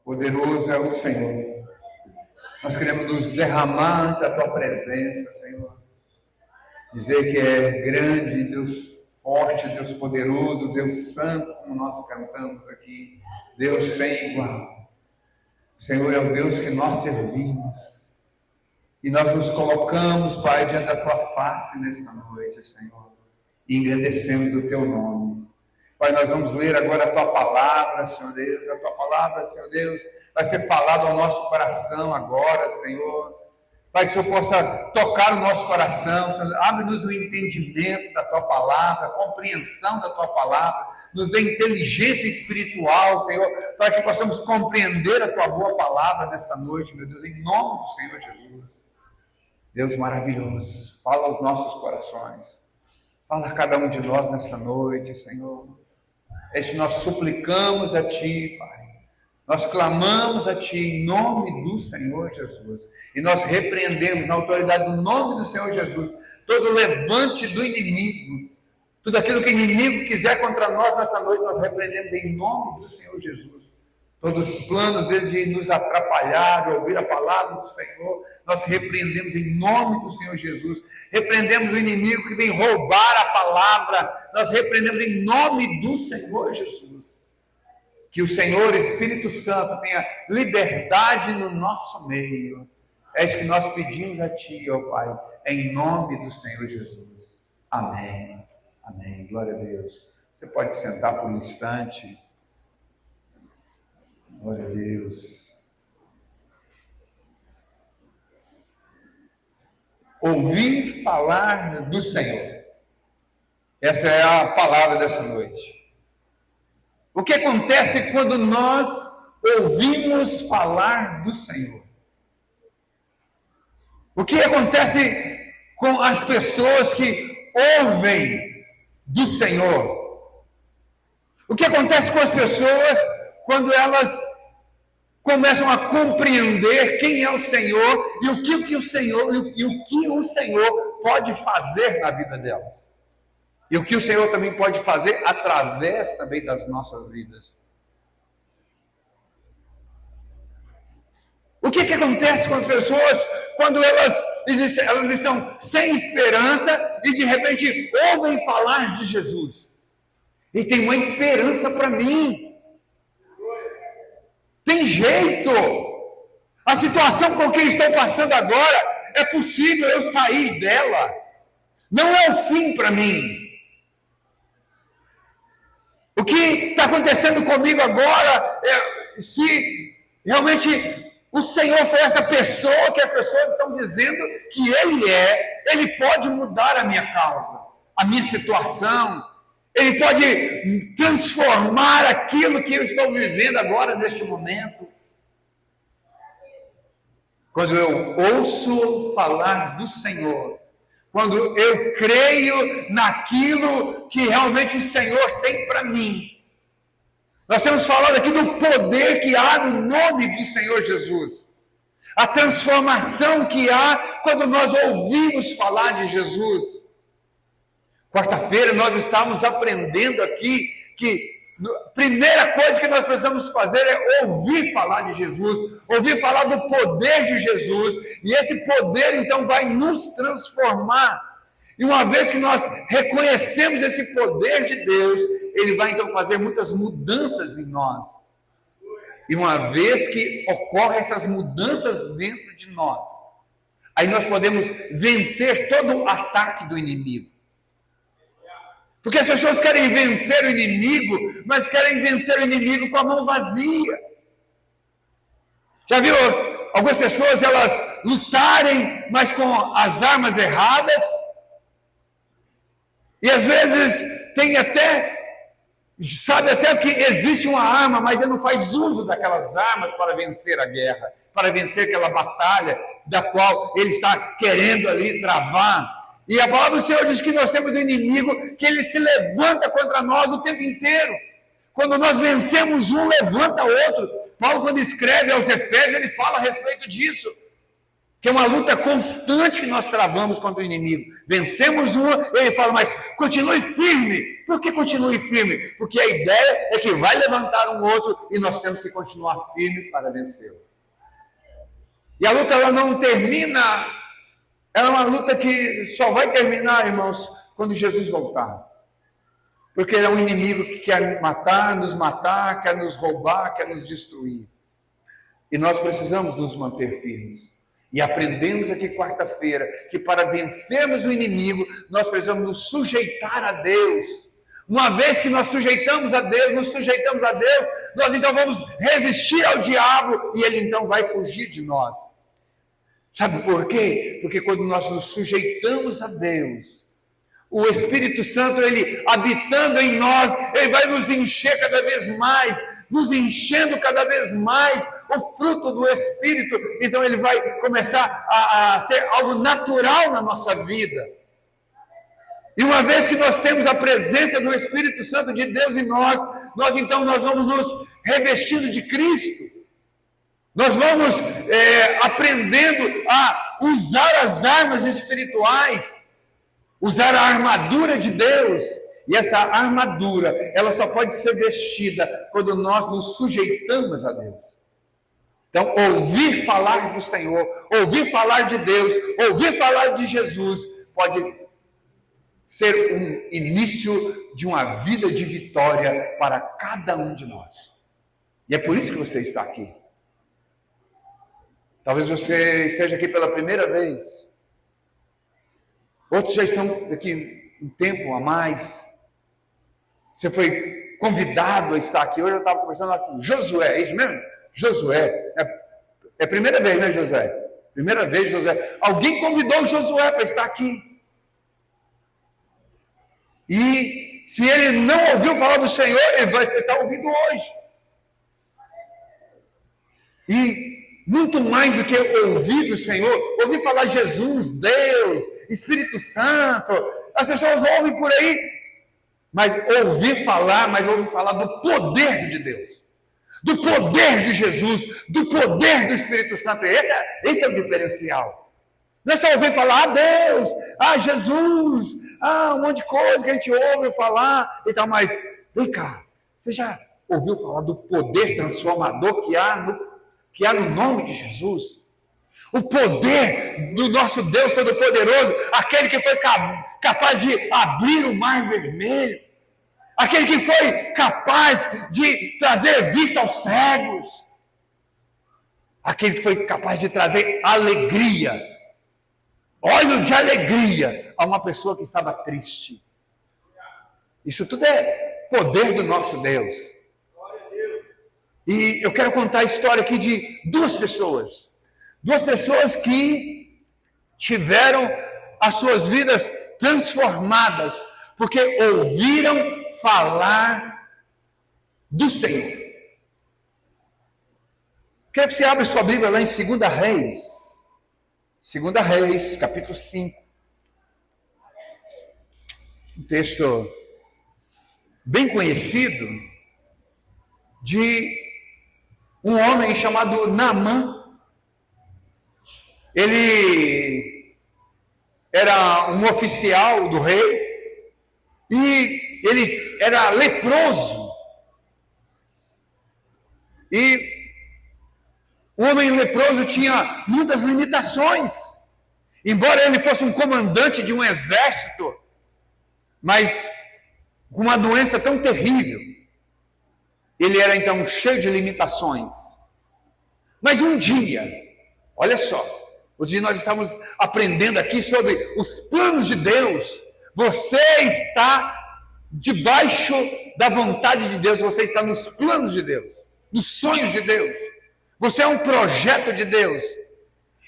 Poderoso é o Senhor. Nós queremos nos derramar ante a tua presença, Senhor. Dizer que é grande, Deus forte, Deus poderoso, Deus santo, como nós cantamos aqui. Deus sem igual. O Senhor é o Deus que nós servimos. E nós nos colocamos, Pai, diante da tua face nesta noite, Senhor. E engrandecemos o teu nome. Pai, nós vamos ler agora a tua palavra, Senhor Deus. A tua palavra, Senhor Deus, vai ser falada ao nosso coração agora, Senhor. Pai, que o Senhor possa tocar o nosso coração, Senhor. Abre-nos o entendimento da tua palavra, a compreensão da tua palavra. Nos dê inteligência espiritual, Senhor, para que possamos compreender a tua boa palavra nesta noite, meu Deus, em nome do Senhor Jesus. Deus maravilhoso, fala aos nossos corações. Fala a cada um de nós nesta noite, Senhor. É isso que nós suplicamos a Ti, Pai. Nós clamamos a Ti em nome do Senhor Jesus. E nós repreendemos na autoridade do nome do Senhor Jesus todo levante do inimigo. Tudo aquilo que o inimigo quiser contra nós nessa noite, nós repreendemos em nome do Senhor Jesus. Todos os planos dele de nos atrapalhar, de ouvir a palavra do Senhor, nós repreendemos em nome do Senhor Jesus. Repreendemos o inimigo que vem roubar a palavra, nós repreendemos em nome do Senhor Jesus. Que o Senhor, Espírito Santo, tenha liberdade no nosso meio. É isso que nós pedimos a Ti, ó Pai, em nome do Senhor Jesus. Amém. Amém. Glória a Deus. Você pode sentar por um instante. Glória a Deus. Ouvir falar do Senhor. Essa é a palavra dessa noite. O que acontece quando nós ouvimos falar do Senhor? O que acontece com as pessoas que ouvem do Senhor? O que acontece com as pessoas quando elas começam a compreender quem é o Senhor e o que o Senhor pode fazer na vida delas? E o que o Senhor também pode fazer através também das nossas vidas. O que acontece com as pessoas quando elas estão sem esperança e de repente ouvem falar de Jesus? E tem uma esperança para mim. Tem jeito. A situação com que estou passando agora, é possível eu sair dela. Não é o fim para mim. O que está acontecendo comigo agora é se realmente o Senhor foi essa pessoa que as pessoas estão dizendo que Ele pode mudar a minha causa, a minha situação, Ele pode transformar aquilo que eu estou vivendo agora, neste momento. Quando eu ouço falar do Senhor, quando eu creio naquilo que realmente o Senhor tem para mim. Nós temos falado aqui do poder que há no nome do Senhor Jesus. A transformação que há quando nós ouvimos falar de Jesus. Quarta-feira nós estávamos aprendendo aqui que a primeira coisa que nós precisamos fazer é ouvir falar de Jesus, ouvir falar do poder de Jesus, e esse poder então vai nos transformar. E uma vez que nós reconhecemos esse poder de Deus, Ele vai então fazer muitas mudanças em nós. E uma vez que ocorrem essas mudanças dentro de nós, aí nós podemos vencer todo o ataque do inimigo. Porque as pessoas querem vencer o inimigo, mas querem vencer o inimigo com a mão vazia. Já viu algumas pessoas, elas lutarem, mas com as armas erradas? E às vezes tem sabe até que existe uma arma, mas ele não faz uso daquelas armas para vencer a guerra, para vencer aquela batalha da qual ele está querendo ali travar. E a palavra do Senhor diz que nós temos um inimigo que ele se levanta contra nós o tempo inteiro. Quando nós vencemos um, levanta outro. Paulo, quando escreve aos Efésios, ele fala a respeito disso. que é uma luta constante que nós travamos contra o inimigo. Vencemos uma, ele fala, mas continue firme. Por que continue firme? Porque a ideia é que vai levantar um outro e nós temos que continuar firme para vencê-lo. E a luta ela não termina, ela é uma luta que só vai terminar, irmãos, quando Jesus voltar. Porque ele é um inimigo que quer matar, quer nos roubar, quer nos destruir. E nós precisamos nos manter firmes. E aprendemos aqui quarta-feira que para vencermos o inimigo, nós precisamos nos sujeitar a Deus. Uma vez que nós nos sujeitamos a Deus, nós então vamos resistir ao diabo e ele então vai fugir de nós. Sabe por quê? Porque quando nós nos sujeitamos a Deus, o Espírito Santo, ele habitando em nós, ele vai nos encher cada vez mais, nos enchendo cada vez mais o fruto do Espírito. Então ele vai começar a ser algo natural na nossa vida. E uma vez que nós temos a presença do Espírito Santo de Deus em nós então nós vamos nos revestindo de Cristo. Nós vamos aprendendo a usar as armas espirituais, usar a armadura de Deus. E essa armadura, ela só pode ser vestida quando nós nos sujeitamos a Deus. Então, ouvir falar do Senhor, ouvir falar de Deus, ouvir falar de Jesus, pode ser um início de uma vida de vitória para cada um de nós. E é por isso que você está aqui. Talvez você esteja aqui pela primeira vez. Outros já estão aqui um tempo a mais. Você foi convidado a estar aqui. Hoje eu estava conversando lá com Josué, é isso mesmo? Josué. É a primeira vez, né, Josué? Primeira vez, Josué. Alguém convidou o Josué para estar aqui. E se ele não ouviu falar do Senhor, ele vai estar ouvindo hoje. E muito mais do que ouvir do Senhor, ouvir falar Jesus, Deus, Espírito Santo. As pessoas ouvem por aí, mas ouvir falar do poder de Deus, do poder de Jesus, do poder do Espírito Santo. Esse é o diferencial. Não é só ouvir falar, Deus, Jesus, um monte de coisa que a gente ouve falar e tal, mas vem cá, você já ouviu falar do poder transformador que há no nome de Jesus? O poder do nosso Deus Todo-Poderoso, aquele que foi capaz de abrir o mar vermelho, aquele que foi capaz de trazer vista aos cegos, aquele que foi capaz de trazer alegria, óleo de alegria a uma pessoa que estava triste. Isso tudo é poder do nosso Deus. E eu quero contar a história aqui de duas pessoas que tiveram as suas vidas transformadas, porque ouviram falar do Senhor. Quero que você abra sua Bíblia lá em 2 Reis, capítulo 5. Um texto bem conhecido de um homem chamado Naamã. Ele era um oficial do rei e ele era leproso. E o homem leproso tinha muitas limitações. Embora ele fosse um comandante de um exército, mas com uma doença tão terrível, ele era então cheio de limitações. Mas um dia, olha só, hoje nós estamos aprendendo aqui sobre os planos de Deus. Você está debaixo da vontade de Deus, você está nos planos de Deus, nos sonhos de Deus. Você é um projeto de Deus.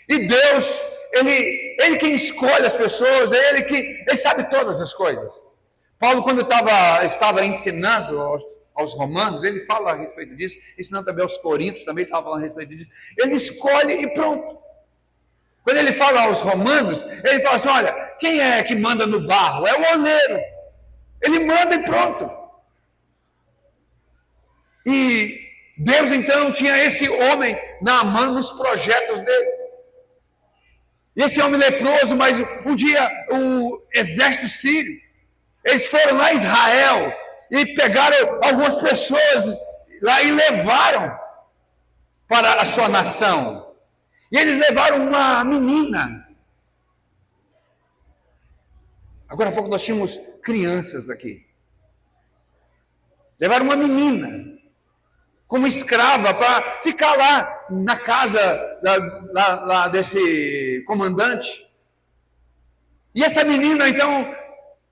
E Deus, Ele quem escolhe as pessoas, Ele sabe todas as coisas. Paulo, quando estava ensinando aos romanos, ele fala a respeito disso, ensinando também aos coríntios, também estava falando a respeito disso. Ele escolhe e pronto. Quando ele fala aos romanos, ele fala assim, olha, quem é que manda no barro? É o oleiro. Ele manda e pronto. E Deus então tinha esse homem Naamã nos projetos dele. E esse homem leproso, mas um dia o exército sírio, eles foram lá em Israel e pegaram algumas pessoas lá e levaram para a sua nação. E eles levaram uma menina. Agora há pouco nós tínhamos crianças aqui. Levaram uma menina como escrava para ficar lá na casa lá desse comandante. E essa menina, então,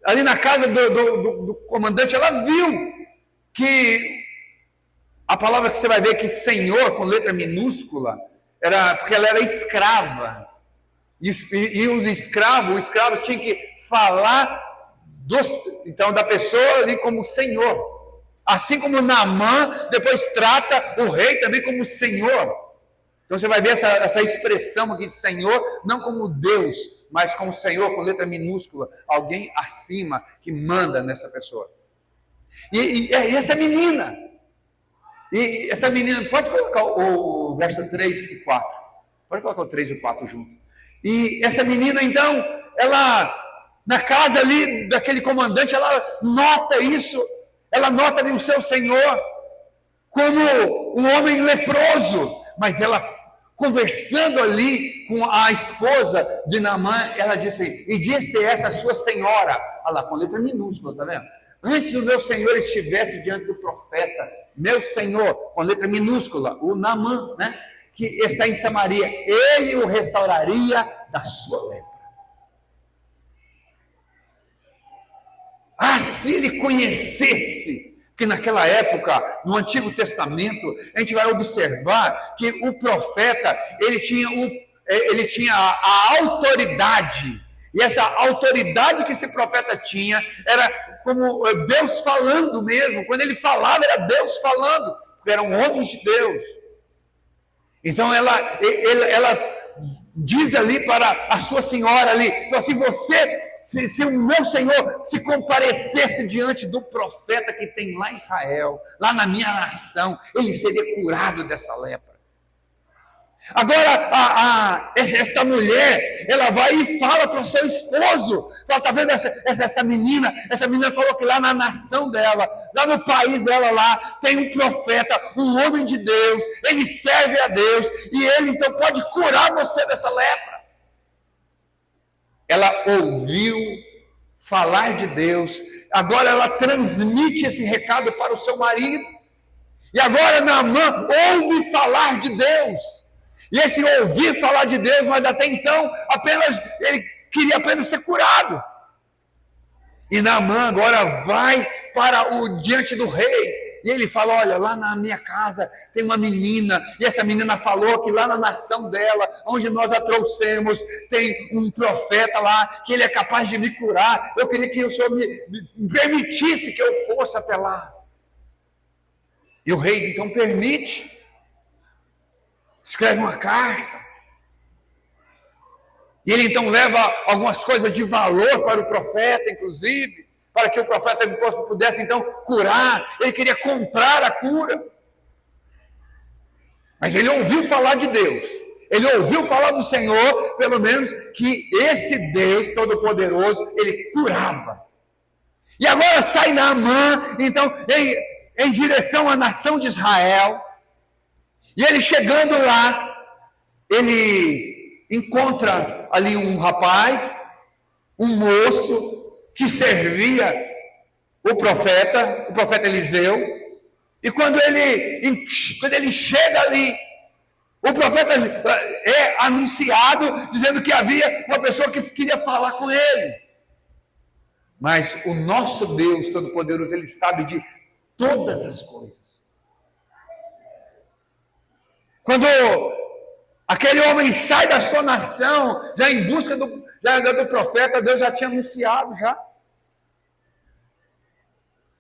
ali na casa do comandante, ela viu que a palavra que você vai ver que Senhor, com letra minúscula, era porque ela era escrava. E os escravos, o escravo tinha que falar então da pessoa ali como Senhor. Assim como Naamã depois trata o rei também como Senhor. Então você vai ver essa expressão aqui de Senhor, não como Deus, mas como Senhor, com letra minúscula, alguém acima que manda nessa pessoa. E essa menina, pode colocar o verso 3 e 4, pode colocar o 3 e o 4 junto. E essa menina, então, ela, na casa ali daquele comandante, ela nota isso, ela nota ali o seu Senhor como um homem leproso, mas ela, conversando ali com a esposa de Naamã, ela disse, e disse essa sua senhora, olha lá, com letra minúscula, tá vendo? Antes do meu senhor estivesse diante do profeta, meu senhor, com letra minúscula, o Naamã, né? Que está em Samaria, ele o restauraria da sua lepra. Ah, se ele conhecesse, que naquela época, no Antigo Testamento, a gente vai observar que o profeta, ele tinha a autoridade, e essa autoridade que esse profeta tinha, era como Deus falando mesmo, quando ele falava, era Deus falando, porque eram homens de Deus. Então ela diz ali para a sua senhora ali, se o meu Senhor se comparecesse diante do profeta que tem lá em Israel, lá na minha nação, ele seria curado dessa lepra. Agora, esta mulher, ela vai e fala para o seu esposo, ela está vendo essa menina falou que lá na nação dela, lá no país dela lá, tem um profeta, um homem de Deus, ele serve a Deus, e ele então pode curar você dessa lepra. Ela ouviu falar de Deus, agora ela transmite esse recado para o seu marido, e agora Naamã ouve falar de Deus. E esse ouvir falar de Deus, mas até então, ele queria apenas ser curado. E Naamã agora vai diante do rei. E ele fala, olha, lá na minha casa tem uma menina. E essa menina falou que lá na nação dela, onde nós a trouxemos, tem um profeta lá, que ele é capaz de me curar. Eu queria que o Senhor me permitisse que eu fosse até lá. E o rei então permite. Escreve uma carta. E ele então leva algumas coisas de valor para o profeta, inclusive, para que o profeta pudesse então curar. Ele queria comprar a cura. Mas ele ouviu falar de Deus. Ele ouviu falar do Senhor, pelo menos que esse Deus Todo-Poderoso, ele curava. E agora sai Naamã, então, em direção à nação de Israel. E ele chegando lá, ele encontra ali um rapaz, um moço, que servia o profeta Eliseu. E quando ele chega ali, o profeta é anunciado, dizendo que havia uma pessoa que queria falar com ele. Mas o nosso Deus Todo-Poderoso, ele sabe de todas as coisas. Quando aquele homem sai da sua nação, já em busca do profeta, Deus já tinha anunciado, já.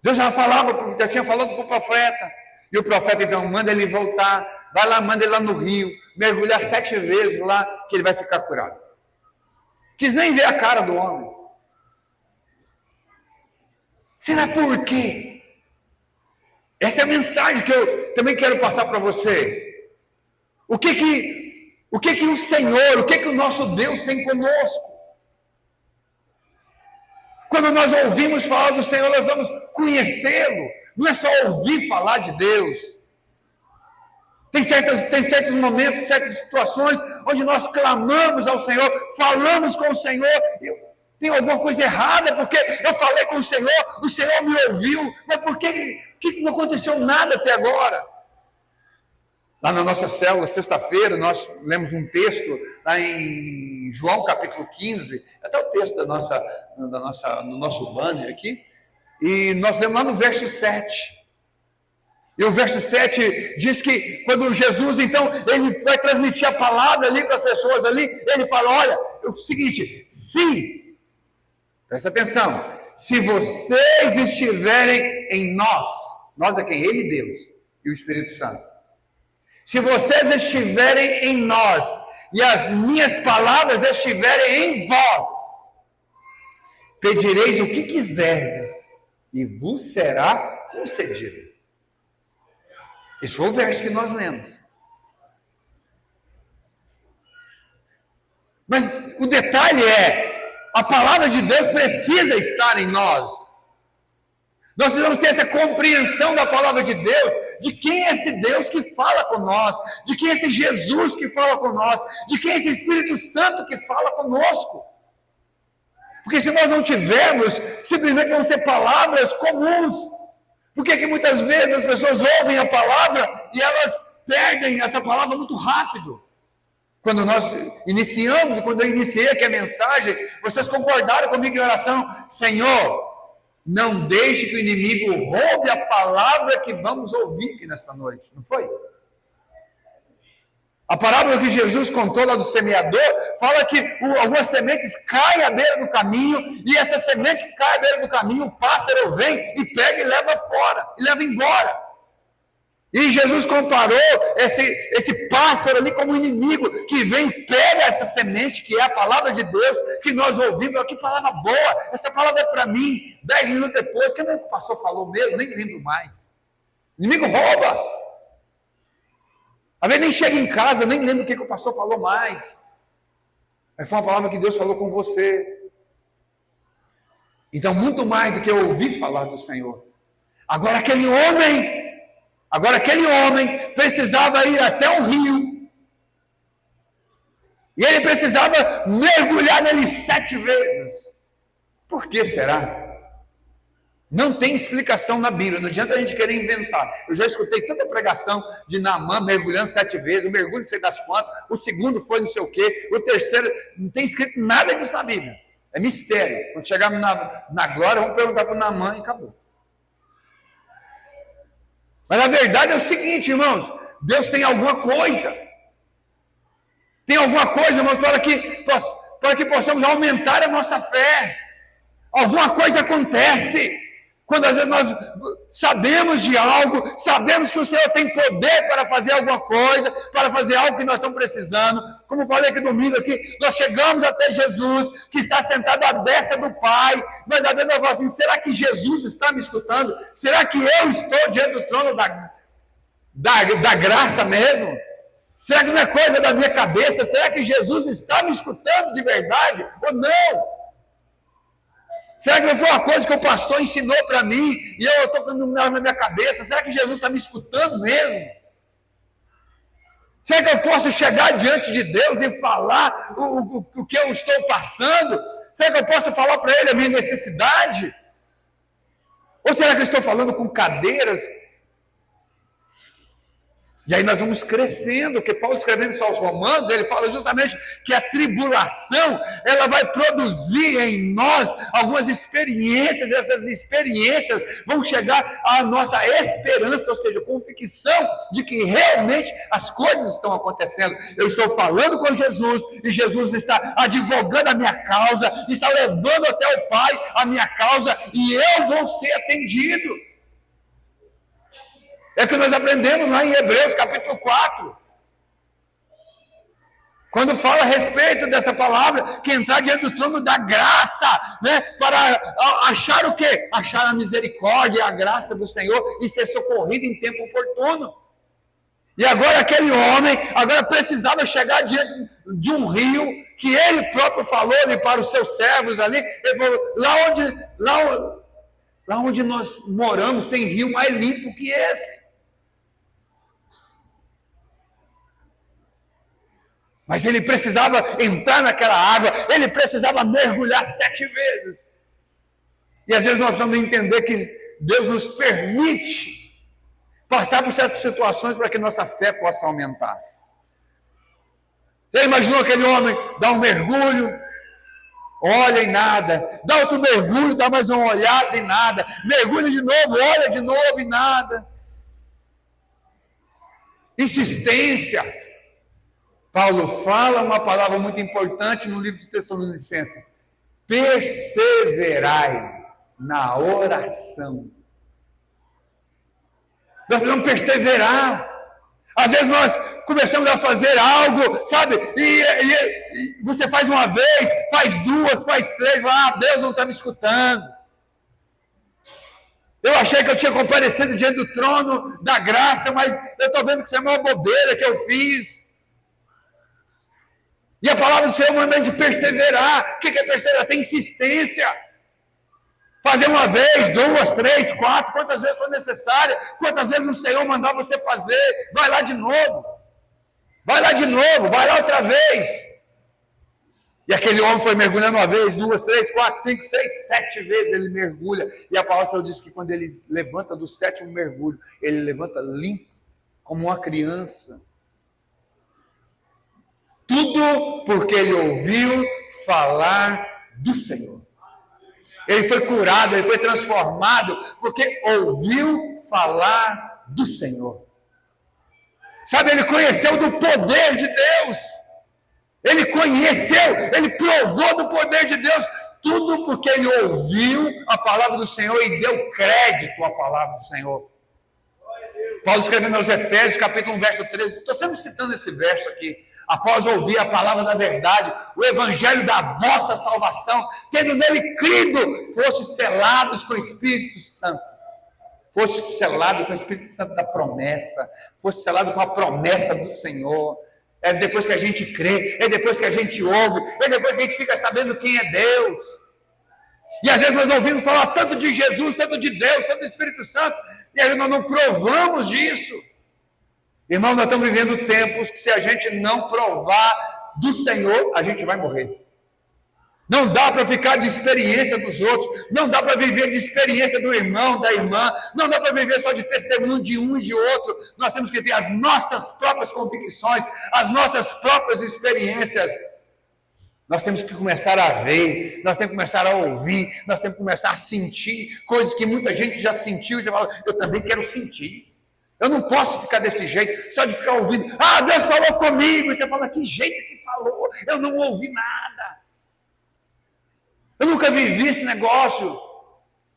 Deus já tinha falado para o profeta. E o profeta, então, manda ele voltar, vai lá, manda ele lá no rio, mergulhar 7 vezes lá, que ele vai ficar curado. Quis nem ver a cara do homem. Será por quê? Essa é a mensagem que eu também quero passar para você. O que O que o Senhor, o que o nosso Deus tem conosco? Quando nós ouvimos falar do Senhor, nós vamos conhecê-lo. Não é só ouvir falar de Deus. Tem certos momentos, certas situações, onde nós clamamos ao Senhor, falamos com o Senhor. Tem alguma coisa errada, porque eu falei com o Senhor me ouviu, mas por que não aconteceu nada até agora? Lá na nossa célula, sexta-feira, nós lemos um texto lá em João capítulo 15, até o texto do nosso banner aqui, e nós lemos lá no verso 7. E o verso 7 diz que quando Jesus, então, ele vai transmitir a palavra ali para as pessoas ali, ele fala, olha, é o seguinte, presta atenção, se vocês estiverem em nós é quem? Ele, Deus, e o Espírito Santo. Se vocês estiverem em nós, e as minhas palavras estiverem em vós, pedireis o que quiserdes, e vos será concedido. Esse foi o verso que nós lemos. Mas o detalhe é, a palavra de Deus precisa estar em nós. Nós precisamos ter essa compreensão da palavra de Deus, de quem é esse Deus que fala com nós, de quem é esse Jesus que fala com nós, de quem é esse Espírito Santo que fala conosco. Porque se nós não tivermos, simplesmente vão ser palavras comuns. Por que muitas vezes as pessoas ouvem a palavra e elas perdem essa palavra muito rápido? Quando nós iniciamos, quando eu iniciei aqui a mensagem, vocês concordaram comigo em oração, Senhor, não deixe que o inimigo roube a palavra que vamos ouvir aqui nesta noite, não foi? A parábola que Jesus contou lá do semeador, fala que algumas sementes caem à beira do caminho, e essa semente que cai à beira do caminho, o pássaro vem e pega e leva fora, e leva embora. E Jesus comparou esse pássaro ali como um inimigo, que vem e pega essa semente, que é a palavra de Deus, que nós ouvimos. Que palavra boa, essa palavra é para mim. 10 minutos depois, que o pastor falou mesmo, nem lembro mais. O inimigo rouba. Às vezes nem chega em casa, nem lembro o que o pastor falou mais. Mas foi uma palavra que Deus falou com você. Então, muito mais do que eu ouvir falar do Senhor. Agora aquele homem precisava ir até um rio. E ele precisava mergulhar nele 7 vezes. Por que será? Não tem explicação na Bíblia, não adianta a gente querer inventar. Eu já escutei tanta pregação de Naamã mergulhando 7 vezes, o mergulho não sei das quantas, o segundo foi não sei o quê, o terceiro, não tem escrito nada disso na Bíblia. É mistério. Quando chegarmos na glória, vamos perguntar para o Naamã e acabou. Mas a verdade é o seguinte, irmãos, Deus tem alguma coisa. Tem alguma coisa, irmãos, para que possamos aumentar a nossa fé. Alguma coisa acontece. Quando às vezes nós sabemos de algo, sabemos que o Senhor tem poder para fazer alguma coisa, para fazer algo que nós estamos precisando. Como eu falei aqui domingo aqui, nós chegamos até Jesus, que está sentado à destra do Pai, mas às vezes nós falamos assim, será que Jesus está me escutando? Será que eu estou diante do trono da graça mesmo? Será que não é coisa da minha cabeça? Será que Jesus está me escutando de verdade ou não? Será que não foi uma coisa que o pastor ensinou para mim e eu estou com na minha cabeça? Será que Jesus está me escutando mesmo? Será que eu posso chegar diante de Deus e falar o que eu estou passando? Será que eu posso falar para Ele a minha necessidade? Ou será que eu estou falando com cadeiras? E aí nós vamos crescendo, porque Paulo escrevendo só aos Romanos, ele fala justamente que a tribulação, ela vai produzir em nós algumas experiências, essas experiências vão chegar à nossa esperança, ou seja, convicção de que realmente as coisas estão acontecendo. Eu estou falando com Jesus, e Jesus está advogando a minha causa, está levando até o Pai a minha causa, e eu vou ser atendido. É o que nós aprendemos lá em Hebreus capítulo 4. Quando fala a respeito dessa palavra, que entrar diante do trono da graça, né, para achar o quê? Achar a misericórdia e a graça do Senhor e ser socorrido em tempo oportuno. E agora aquele homem, agora precisava chegar diante de um rio, que ele próprio falou ali para os seus servos ali, ele falou, lá onde nós moramos tem rio mais limpo que esse. Mas ele precisava entrar naquela água, ele precisava mergulhar 7 vezes. E às vezes nós vamos entender que Deus nos permite passar por certas situações para que nossa fé possa aumentar. Você imaginou aquele homem dar um mergulho, olha e nada, dá outro mergulho, dá mais uma olhada e nada, mergulha de novo, olha de novo e nada. Insistência. Paulo fala uma palavra muito importante no livro de Tessalonicenses: perseverai na oração. Nós precisamos perseverar. Às vezes nós começamos a fazer algo, sabe? E você faz uma vez, faz 2, faz 3, Deus não está me escutando. Eu achei que eu tinha comparecido diante do trono da graça, mas eu estou vendo que isso é uma bobeira que eu fiz. E a palavra do Senhor manda a gente perseverar. O que é perseverar? Tem insistência. Fazer uma vez, 2, 3, 4, quantas vezes for necessário, quantas vezes o Senhor mandar você fazer, vai lá de novo. Vai lá de novo, vai lá outra vez. E aquele homem foi mergulhando uma vez, 2, 3, 4, 5, 6, 7 vezes ele mergulha. E a palavra do Senhor diz que quando ele levanta do 7º mergulho, ele levanta limpo, como uma criança. Tudo porque ele ouviu falar do Senhor. Ele foi curado, ele foi transformado, porque ouviu falar do Senhor. Sabe, ele conheceu do poder de Deus. Ele conheceu, ele provou do poder de Deus. Tudo porque ele ouviu a palavra do Senhor e deu crédito à palavra do Senhor. Paulo escrevendo aos Efésios, capítulo 1, verso 13. Estou sempre citando esse verso aqui. Após ouvir a palavra da verdade, o evangelho da vossa salvação, tendo nele crido, foste selados com o Espírito Santo. Foste selado com o Espírito Santo da promessa. Foste selado com a promessa do Senhor. É depois que a gente crê, é depois que a gente ouve, é depois que a gente fica sabendo quem é Deus. E às vezes nós ouvimos falar tanto de Jesus, tanto de Deus, tanto do Espírito Santo, e às vezes nós não provamos disso. Irmão, nós estamos vivendo tempos que se a gente não provar do Senhor, a gente vai morrer. Não dá para ficar de experiência dos outros, não dá para viver de experiência do irmão, da irmã, não dá para viver só de testemunho de um e de outro. Nós temos que ter as nossas próprias convicções, as nossas próprias experiências. Nós temos que começar a ver, nós temos que começar a ouvir, nós temos que começar a sentir coisas que muita gente já sentiu e já fala, eu também quero sentir. Eu não posso ficar desse jeito, só de ficar ouvindo. Deus falou comigo. E você fala, que jeito que falou? Eu não ouvi nada. Eu nunca vivi esse negócio.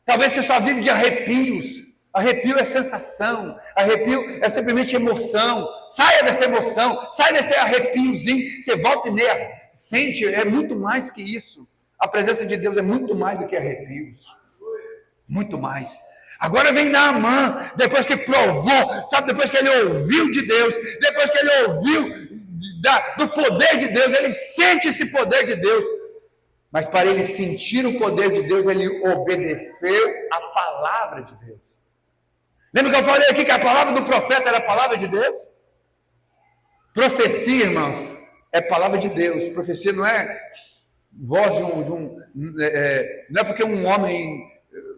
Talvez você só vive de arrepios. Arrepio é sensação. Arrepio é simplesmente emoção. Saia dessa emoção. Saia desse arrepiozinho. Você volta e meia. Sente, é muito mais que isso. A presença de Deus é muito mais do que arrepios. Muito mais. Agora vem Naamã, depois que provou, sabe, depois que ele ouviu de Deus, depois que ele ouviu do poder de Deus, ele sente esse poder de Deus. Mas para ele sentir o poder de Deus, ele obedeceu a palavra de Deus. Lembra que eu falei aqui que a palavra do profeta era a palavra de Deus? Profecia, irmãos, é palavra de Deus. Profecia não é voz não é porque um homem...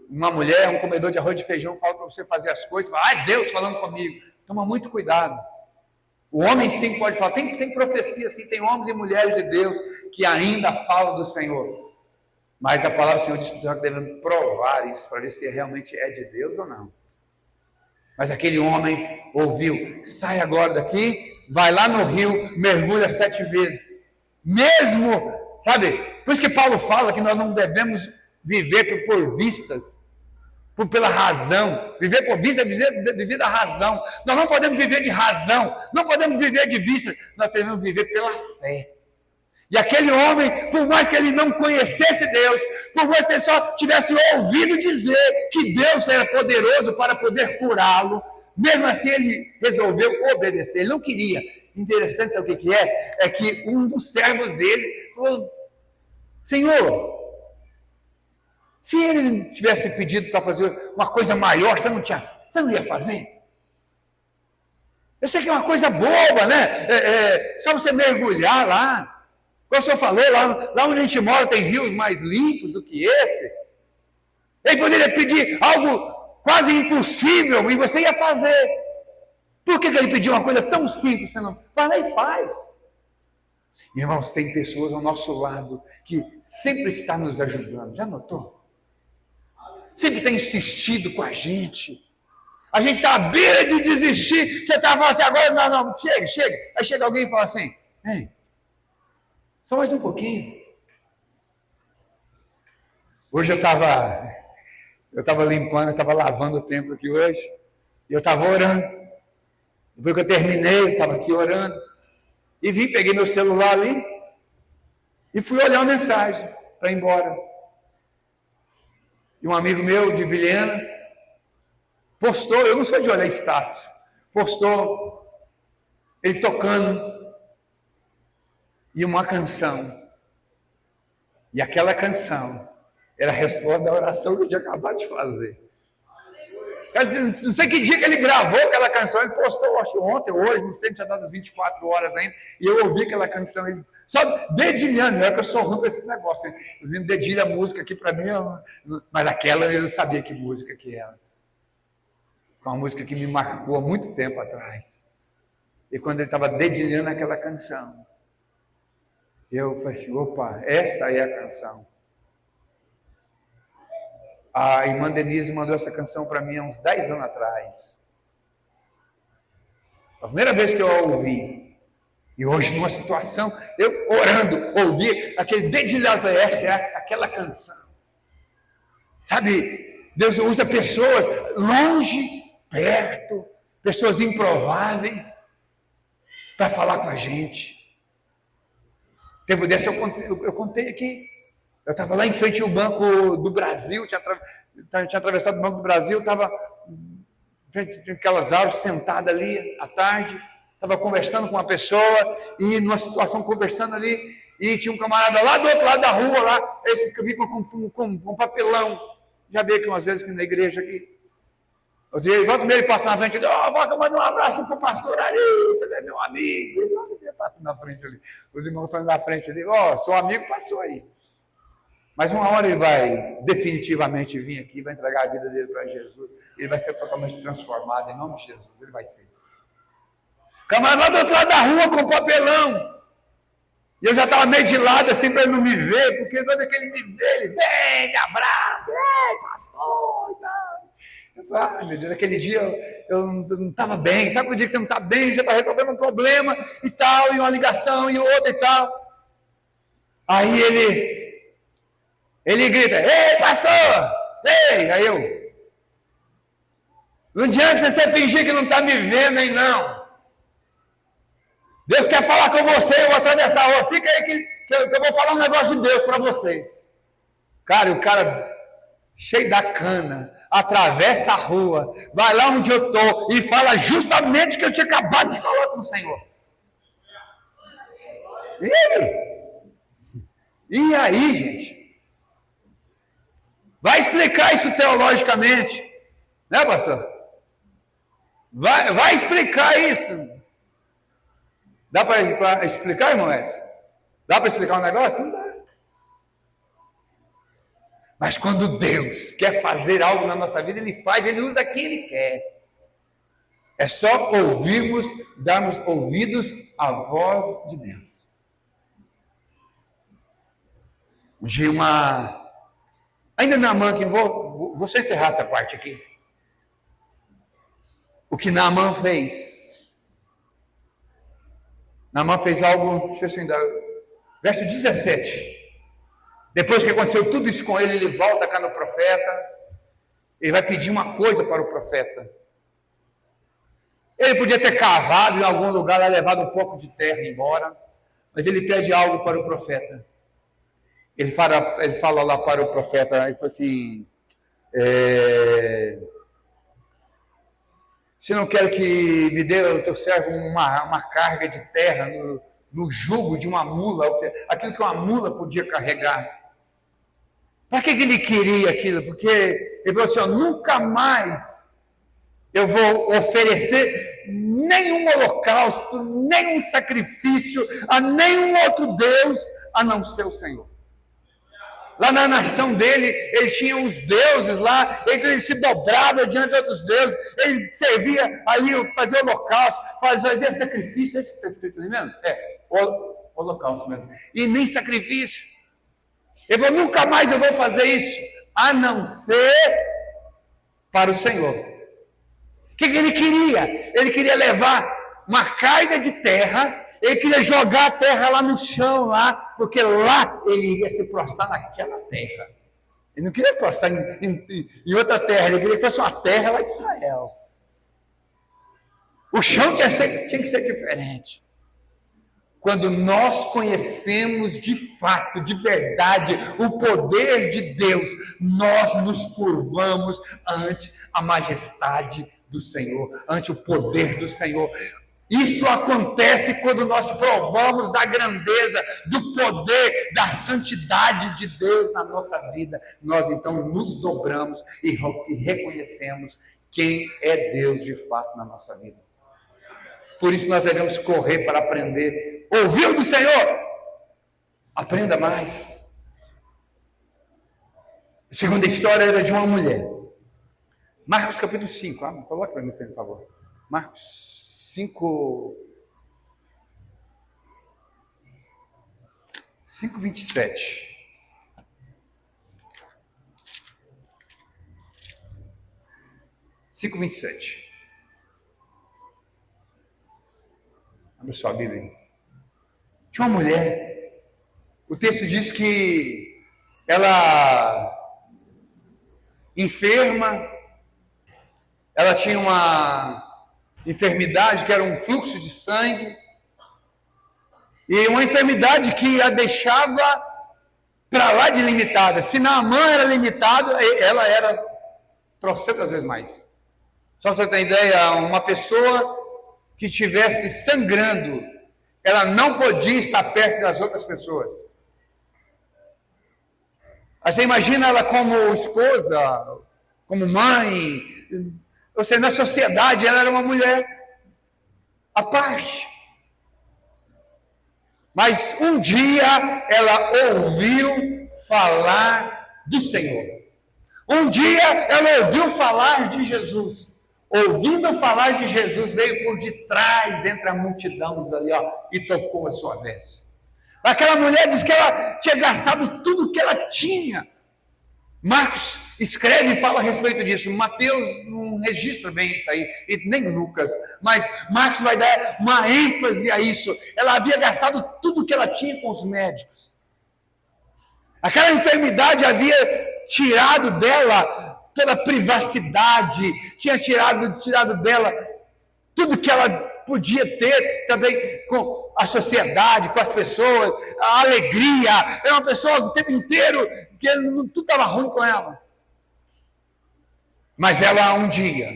Uma mulher, um comedor de arroz e feijão fala para você fazer as coisas, fala, Deus falando comigo. Toma muito cuidado. O homem sim pode falar, tem profecia sim, tem homens e mulheres de Deus que ainda falam do Senhor. Mas a palavra do Senhor diz que nós devemos provar isso para ver se realmente é de Deus ou não. Mas aquele homem ouviu, sai agora daqui, vai lá no rio, mergulha 7 vezes. Mesmo, sabe, por isso que Paulo fala que nós não devemos viver por vistas, pela razão. Viver por vista é viver da razão. Nós não podemos viver de razão, não podemos viver de vista, nós devemos viver pela fé. E aquele homem, por mais que ele não conhecesse Deus, por mais que ele só tivesse ouvido dizer que Deus era poderoso para poder curá-lo, Mesmo assim, ele resolveu obedecer. Ele não queria. Interessante, sabe o que é? É que um dos servos dele falou: Senhor, se ele tivesse pedido para fazer uma coisa maior, você não ia fazer? Eu sei que é uma coisa boba, né? Só você mergulhar lá. Como o senhor falou, lá onde a gente mora tem rios mais limpos do que esse. Ele poderia pedir algo quase impossível e você ia fazer. Por que ele pediu uma coisa tão simples? Você não vai lá e faz. Irmãos, tem pessoas ao nosso lado que sempre estão nos ajudando. Já notou? Sempre tem insistido com a gente. A gente está à beira de desistir. Você está falando assim, agora não, chega. Aí chega alguém e fala assim, só mais um pouquinho. Hoje eu estava limpando, eu estava lavando o templo aqui hoje. E eu estava orando. Depois que eu terminei, eu estava aqui orando. E vim, peguei meu celular ali. E fui olhar a mensagem para ir embora. E um amigo meu, de Vilhena, postou, eu não sou de olhar status, postou ele tocando e uma canção. E aquela canção era a resposta da oração que eu tinha acabado de fazer. Não sei que dia que ele gravou aquela canção, ele postou, acho que ontem, hoje, não sei, tinha dado 24 horas ainda, e eu ouvi aquela canção, ele só dedilhando, é que eu sou ruim com esses negócios, eu vim dedilha a música aqui para mim, mas aquela eu não sabia que música que era. Uma música que me marcou há muito tempo atrás. E quando ele estava dedilhando aquela canção, eu falei assim, opa, essa é a canção. A irmã Denise mandou essa canção para mim há uns 10 anos atrás. A primeira vez que eu a ouvi, e hoje numa situação, eu orando, ouvi aquele dedilhado, essa é aquela canção. Sabe, Deus usa pessoas longe, perto, pessoas improváveis, para falar com a gente. Tempo desse eu contei aqui. Eu estava lá em frente ao Banco do Brasil, tinha atravessado o Banco do Brasil, estava em frente àquelas árvores, sentada ali à tarde, estava conversando com uma pessoa, e numa situação conversando ali, e tinha um camarada lá do outro lado da rua, lá, esses que eu vi com papelão, já veio aqui umas vezes aqui na igreja aqui. Eu disse, volta meio, ele passa na frente, volta, manda um abraço para o pastor Ari, ele é meu amigo, ele passa na frente ali, os irmãos estão na frente ali, seu amigo passou aí. Mas uma hora ele vai definitivamente vir aqui, vai entregar a vida dele para Jesus, ele vai ser totalmente transformado, em nome de Jesus, ele vai ser. Camarada lá do outro lado da rua com papelão, e eu já estava meio de lado assim para ele não me ver, porque toda vez que ele me vê, ele vem, me abraça, pastor, e tal. Eu falei, ai meu Deus, aquele dia eu não estava bem, sabe o dia que você não está bem, você está resolvendo um problema e tal, e uma ligação e outra e tal. Aí ele grita, ei pastor, ei, aí eu, não adianta você fingir que não está me vendo aí não. Deus quer falar com você, eu vou atravessar a rua, fica aí que eu vou falar um negócio de Deus para você. Cara, o cara cheio da cana, atravessa a rua, vai lá onde eu estou e fala justamente o que eu tinha acabado de falar com o Senhor. E aí, gente? Vai explicar isso teologicamente, né, pastor? Vai explicar isso. Dá para explicar, irmão Edson? Dá para explicar um negócio? Não dá. Mas quando Deus quer fazer algo na nossa vida, Ele faz, Ele usa quem Ele quer. É só ouvirmos, darmos ouvidos à voz de Deus. De ainda Naamã, que vou só encerrar essa parte aqui. O que Naamã fez? Naamã fez algo, deixa eu assim, verso 17. Depois que aconteceu tudo isso com ele, ele volta cá no profeta. Ele vai pedir uma coisa para o profeta. Ele podia ter cavado em algum lugar, levado um pouco de terra embora, mas ele pede algo para o profeta. Ele fala lá para o profeta, ele fala assim, Se não quero que me dê o teu servo uma carga de terra no jugo de uma mula, aquilo que uma mula podia carregar. Para que ele queria aquilo? Porque ele falou assim, ó, nunca mais eu vou oferecer nenhum holocausto, nenhum sacrifício a nenhum outro Deus, a não ser o Senhor. Lá na nação dele, ele tinha uns deuses lá, ele se dobrava diante de outros deuses, ele servia ali, fazia holocausto, fazia sacrifício, é isso que está escrito ali mesmo? Holocausto mesmo. E nem sacrifício. Ele falou, nunca mais eu vou fazer isso, a não ser para o Senhor. O que ele queria? Ele queria levar uma carga de terra, ele queria jogar a terra lá no chão, lá, porque lá ele iria se prostrar naquela terra. Ele não queria prostrar em outra terra, ele queria que fosse uma terra lá de Israel. O chão tinha que ser diferente. Quando nós conhecemos de fato, de verdade, o poder de Deus, nós nos curvamos ante a majestade do Senhor, ante o poder do Senhor. Isso acontece quando nós provamos da grandeza, do poder, da santidade de Deus na nossa vida. Nós então nos dobramos e reconhecemos quem é Deus de fato na nossa vida. Por isso nós devemos correr para aprender. Ouviu do Senhor? Aprenda mais. A segunda história era de uma mulher. Marcos capítulo 5. Coloque para mim, por favor. Marcos 5, 27. Abre sua Bíblia aí. Tinha uma mulher, o texto diz que ela, enferma, ela tinha uma enfermidade que era um fluxo de sangue, e uma enfermidade que a deixava para lá de limitada. Se Naamã era limitado, ela era trocentas vezes mais. Só para você ter ideia, uma pessoa que estivesse sangrando, ela não podia estar perto das outras pessoas. Aí você imagina ela como esposa, como mãe, ou seja, na sociedade ela era uma mulher à parte. Mas um dia ela ouviu falar do Senhor. Um dia ela ouviu falar de Jesus. Ouvindo falar de Jesus, veio por detrás, entre a multidão ali, e tocou a sua veste. Aquela mulher diz que ela tinha gastado tudo que ela tinha. Marcos escreve e fala a respeito disso. Mateus não registra bem isso aí, e nem Lucas. Mas Marcos vai dar uma ênfase a isso. Ela havia gastado tudo que ela tinha com os médicos. Aquela enfermidade havia tirado dela toda a privacidade, tinha tirado dela tudo que ela podia ter também com a sociedade, com as pessoas, a alegria. Era uma pessoa o tempo inteiro que tudo estava ruim com ela. Mas ela um dia,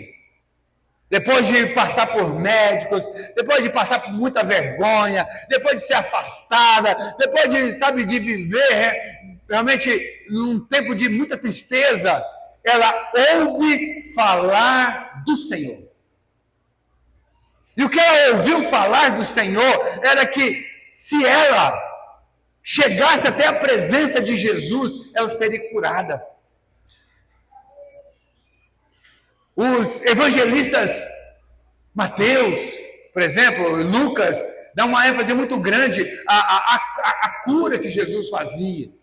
depois de passar por médicos, depois de passar por muita vergonha, depois de ser afastada, depois de viver realmente num tempo de muita tristeza, ela ouve falar do Senhor. E o que ela ouviu falar do Senhor era que se ela chegasse até a presença de Jesus, ela seria curada. Os evangelistas, Mateus, por exemplo, Lucas, dão uma ênfase muito grande à cura que Jesus fazia.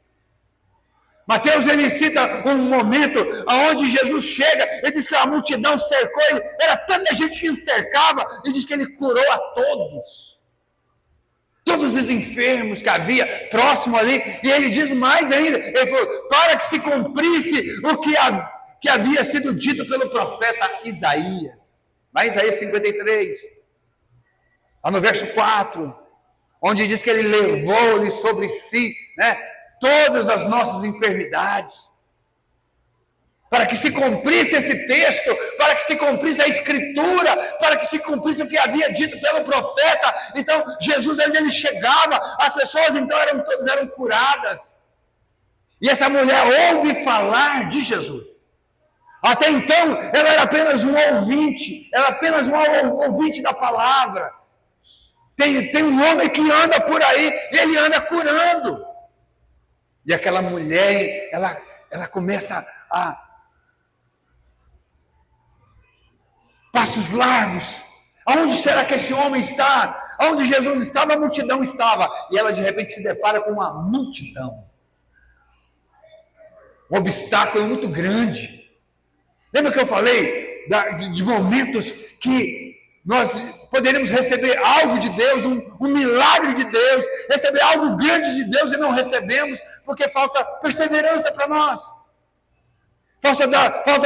Mateus, ele cita um momento onde Jesus chega, ele diz que a multidão cercou ele, era tanta gente que o cercava, e diz que ele curou a todos. Todos os enfermos que havia próximo ali, e ele diz mais ainda, ele falou, para que se cumprisse o que havia sido dito pelo profeta Isaías. Lá em Isaías 53, lá no verso 4, onde diz que ele levou-lhe sobre si, todas as nossas enfermidades. para que se cumprisse esse texto, para que se cumprisse a escritura, para que se cumprisse o que havia dito pelo profeta. Então, Jesus, onde ele chegava, as pessoas então todas eram curadas. E essa mulher ouve falar de Jesus. Até então, ela era apenas um ouvinte, ela era apenas um ouvinte da palavra. Tem um homem que anda por aí, e ele anda curando. E aquela mulher, ela começa a passos largos. Aonde será que esse homem está? Aonde Jesus estava, a multidão estava. E ela de repente se depara com uma multidão. Um obstáculo muito grande. Lembra que eu falei de momentos que nós poderíamos receber algo de Deus, um milagre de Deus, receber algo grande de Deus e não recebemos, porque falta perseverança para nós. Falta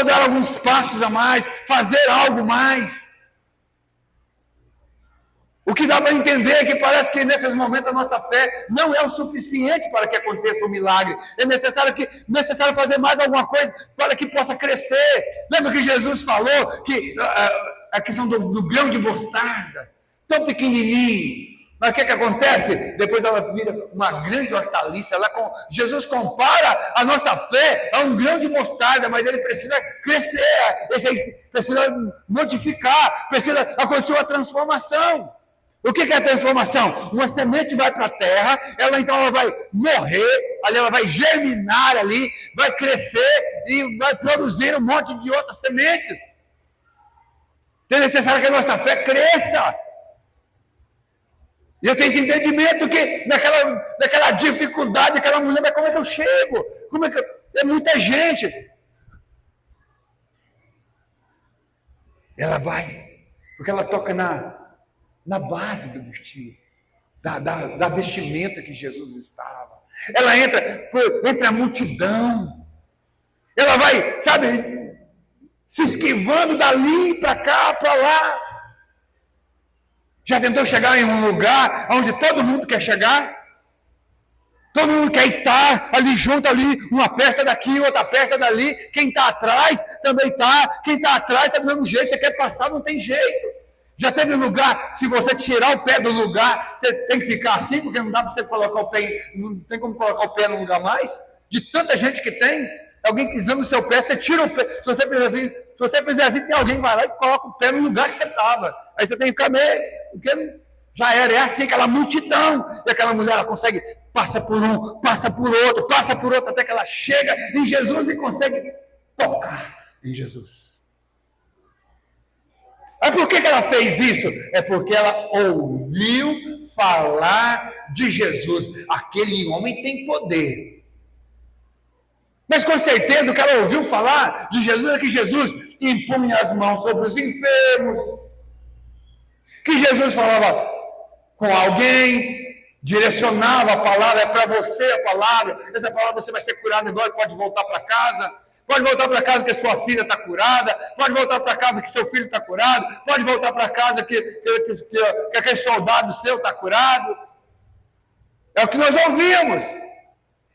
dar alguns passos a mais, fazer algo mais. O que dá para entender é que parece que nesses momentos a nossa fé não é o suficiente para que aconteça um milagre. É necessário fazer mais alguma coisa para que possa crescer. Lembra que Jesus falou que a questão do grão de mostarda, tão pequenininho. Mas o que acontece? Depois ela vira uma grande hortaliça. Jesus compara a nossa fé a um grão de mostarda, mas ele precisa crescer, precisa modificar, precisa acontecer uma transformação. O que é a transformação? Uma semente vai para a terra, ela vai morrer, ela vai germinar ali, vai crescer e vai produzir um monte de outras sementes. Então é necessário que a nossa fé cresça. E eu tenho esse entendimento que naquela dificuldade, aquela mulher, mas como é que eu chego? É muita gente. Ela vai, porque ela toca na base do vestido, da vestimenta que Jesus estava. Ela entra entre a multidão. Ela vai, sabe, se esquivando dali para cá, para lá. Já tentou chegar em um lugar onde todo mundo quer chegar? Todo mundo quer estar ali junto, ali, um aperta daqui, outro aperta dali. Quem está atrás também está. Quem está atrás está do mesmo jeito. Você quer passar, não tem jeito. Já teve lugar, se você tirar o pé do lugar, você tem que ficar assim, porque não dá para você colocar o pé, não tem como colocar o pé num lugar mais, de tanta gente que tem. Alguém pisando no seu pé, você tira o pé. Se você fizer assim, tem alguém que vai lá e coloca o pé no lugar que você estava. Aí você tem que ficar meio, porque já era. É assim, aquela multidão. E aquela mulher, ela consegue, passa por um, passa por outro, até que ela chega em Jesus e consegue tocar em Jesus. Mas por que ela fez isso? É porque ela ouviu falar de Jesus. Aquele homem tem poder. Mas com certeza o que ela ouviu falar de Jesus é que Jesus impunha as mãos sobre os enfermos, que Jesus falava com alguém, direcionava a palavra, é para você a palavra, essa palavra você vai ser curado agora, pode voltar para casa. Pode voltar para casa que a sua filha está curada, pode voltar para casa que seu filho está curado, pode voltar para casa que aquele soldado seu está curado. É o que nós ouvimos.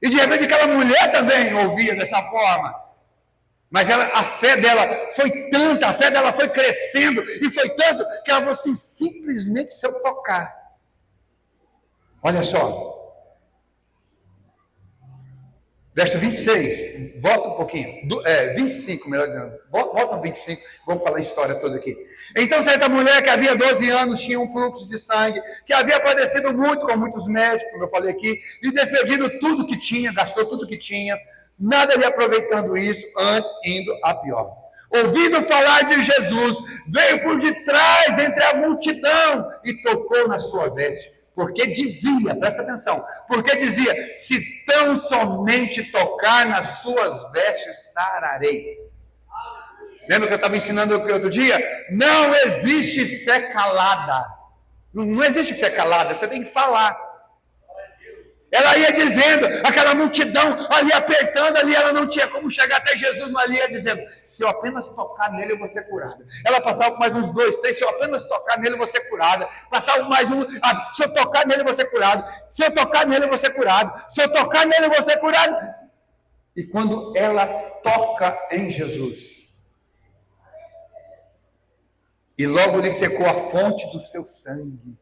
E de repente aquela mulher também ouvia dessa forma. Mas a fé dela foi tanta, a fé dela foi crescendo, e foi tanto que ela falou assim, simplesmente se eu tocar. Olha só. Verso 26, volta um pouquinho, 25, melhor dizendo, volta no 25, vamos falar a história toda aqui. Então, certa mulher que havia 12 anos tinha um fluxo de sangue, que havia padecido muito com muitos médicos, como eu falei aqui, e despedido tudo que tinha, gastou tudo que tinha, nada lhe aproveitando isso, antes indo a pior. Ouvindo falar de Jesus, veio por detrás entre a multidão e tocou na sua veste. Porque dizia, presta atenção, porque dizia, se tão somente tocar nas suas vestes, sararei. Lembra que eu estava ensinando outro dia? Não existe fé calada. Não existe fé calada, você tem que falar. Ela ia dizendo, aquela multidão ali apertando, ali ela não tinha como chegar até Jesus, mas ali ia dizendo, se eu apenas tocar nele eu vou ser curada. Ela passava com mais uns 2, 3, se eu apenas tocar nele eu vou ser curada. Passava mais um, se eu tocar nele eu vou ser curado. Se eu tocar nele eu vou ser curado. Se eu tocar nele eu vou ser curado. E quando ela toca em Jesus, e logo lhe secou a fonte do seu sangue.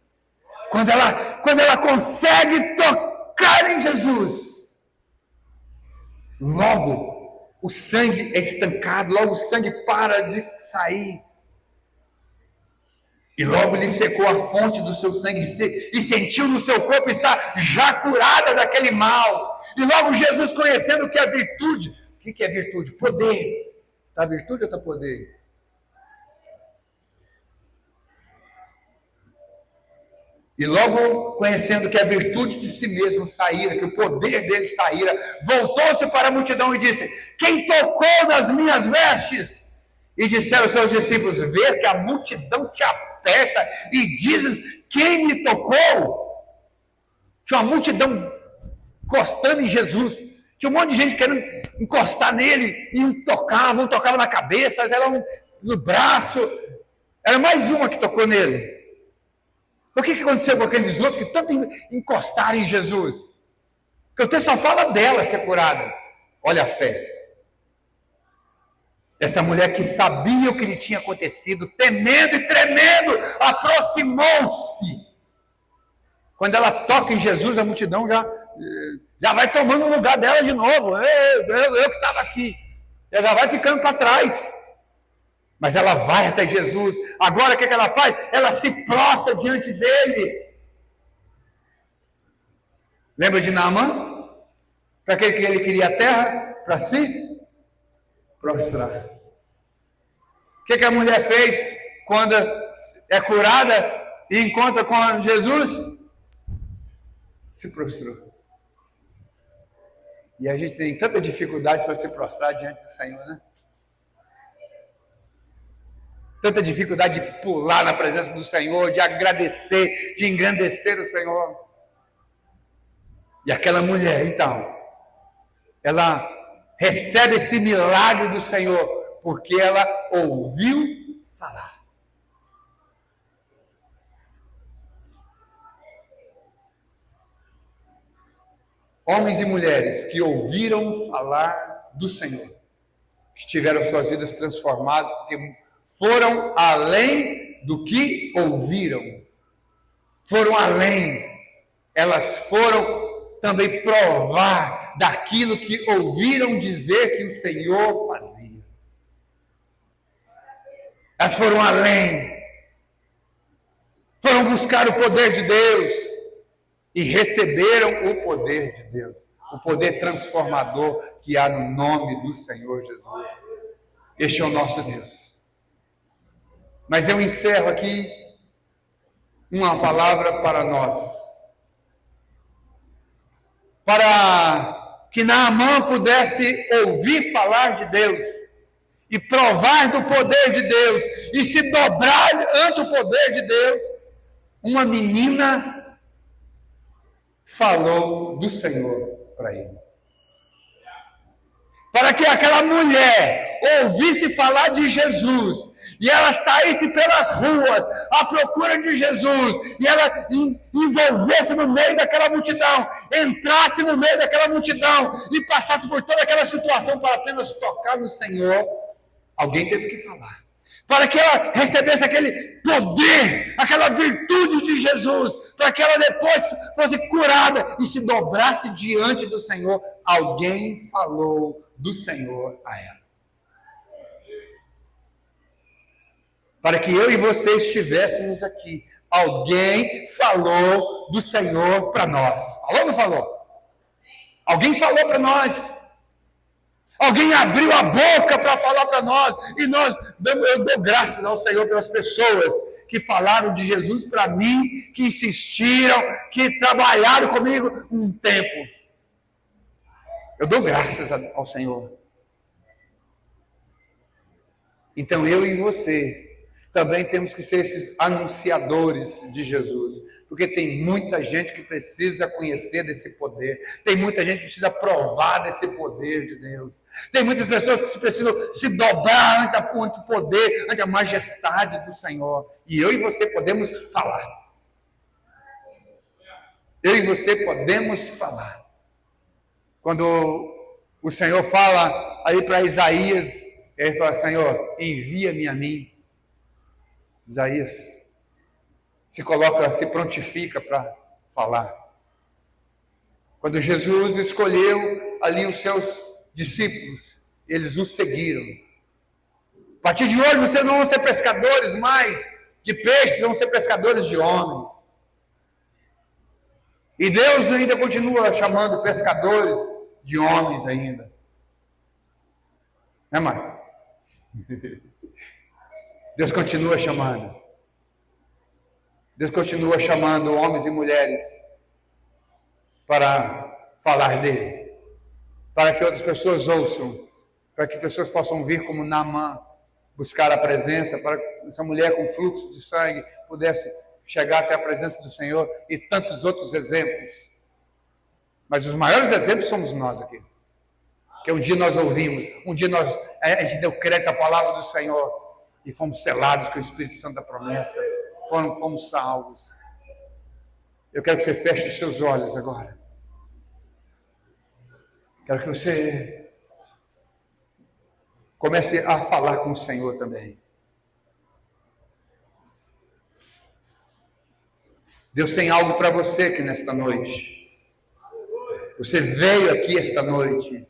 Quando ela consegue tocar em Jesus, logo o sangue é estancado, logo o sangue para de sair. E logo lhe secou a fonte do seu sangue e sentiu no seu corpo estar já curada daquele mal. E logo Jesus, conhecendo o que é virtude. O que é virtude? Poder. Está virtude ou está poder? E logo conhecendo que a virtude de si mesmo saíra, que o poder dele saíra, voltou-se para a multidão e disse: quem tocou nas minhas vestes? E disseram os seus discípulos: vê que a multidão te aperta e dizes: quem me tocou? Tinha uma multidão encostando em Jesus, tinha um monte de gente querendo encostar nele, e um tocava na cabeça, era no braço, era mais uma que tocou nele. O que aconteceu com aqueles outros que tanto encostaram em Jesus? Porque o texto só fala dela ser curada. Olha a fé. Essa mulher que sabia o que lhe tinha acontecido, temendo e tremendo, aproximou-se. Quando ela toca em Jesus, a multidão já vai tomando o lugar dela de novo. Eu que estava aqui. Ela já vai ficando para trás. Mas ela vai até Jesus. Agora o que ela faz? Ela se prostra diante dele. Lembra de Naamã? Para que ele queria a terra? Para se prostrar. O que a mulher fez quando é curada e encontra com Jesus? Se prostrou. E a gente tem tanta dificuldade para se prostrar diante do Senhor, né? Tanta dificuldade de pular na presença do Senhor, de agradecer, de engrandecer o Senhor. E aquela mulher, então, ela recebe esse milagre do Senhor, porque ela ouviu falar. Homens e mulheres que ouviram falar do Senhor, que tiveram suas vidas transformadas, porque foram além do que ouviram. Foram além. Elas foram também provar daquilo que ouviram dizer que o Senhor fazia. Elas foram além. Foram buscar o poder de Deus e receberam o poder de Deus. O poder transformador que há no nome do Senhor Jesus. Este é o nosso Deus. Mas eu encerro aqui uma palavra para nós. Para que Naamã pudesse ouvir falar de Deus e provar do poder de Deus e se dobrar ante o poder de Deus, uma menina falou do Senhor para ele. Para que aquela mulher ouvisse falar de Jesus e ela saísse pelas ruas à procura de Jesus, e ela envolvesse no meio daquela multidão, entrasse no meio daquela multidão e passasse por toda aquela situação para apenas tocar no Senhor, alguém teve que falar. Para que ela recebesse aquele poder, aquela virtude de Jesus, para que ela depois fosse curada e se dobrasse diante do Senhor, alguém falou do Senhor a ela. Para que eu e você estivéssemos aqui, alguém falou do Senhor para nós. Falou ou não falou? Alguém falou para nós. Alguém abriu a boca para falar para nós. E eu dou graças ao Senhor pelas pessoas que falaram de Jesus para mim, que insistiram, que trabalharam comigo um tempo. Eu dou graças ao Senhor. Então eu e você também temos que ser esses anunciadores de Jesus, porque tem muita gente que precisa conhecer desse poder, tem muita gente que precisa provar desse poder de Deus, tem muitas pessoas que precisam se dobrar ante o poder, ante a majestade do Senhor, e eu e você podemos falar. Eu e você podemos falar. Quando O Senhor fala aí para Isaías, ele fala: Senhor, envia-me a mim. Isaías se coloca, se prontifica para falar. Quando Jesus escolheu ali os seus discípulos, eles o seguiram. A partir de hoje vocês não vão ser pescadores mais de peixes, vão ser pescadores de homens. E Deus ainda continua chamando pescadores de homens ainda. Né, mãe? Deus continua chamando. Deus continua chamando homens e mulheres para falar dele. Para que outras pessoas ouçam. Para que pessoas possam vir como Naamã, buscar a presença, para que essa mulher com fluxo de sangue pudesse chegar até a presença do Senhor, e tantos outros exemplos. Mas os maiores exemplos somos nós aqui. Que um dia nós ouvimos, um dia a gente deu crédito à palavra do Senhor e fomos selados com o Espírito Santo da promessa, fomos salvos. Eu quero que você feche os seus olhos agora. Quero que você comece a falar com o Senhor também. Deus tem algo para você aqui nesta noite. Você veio aqui esta noite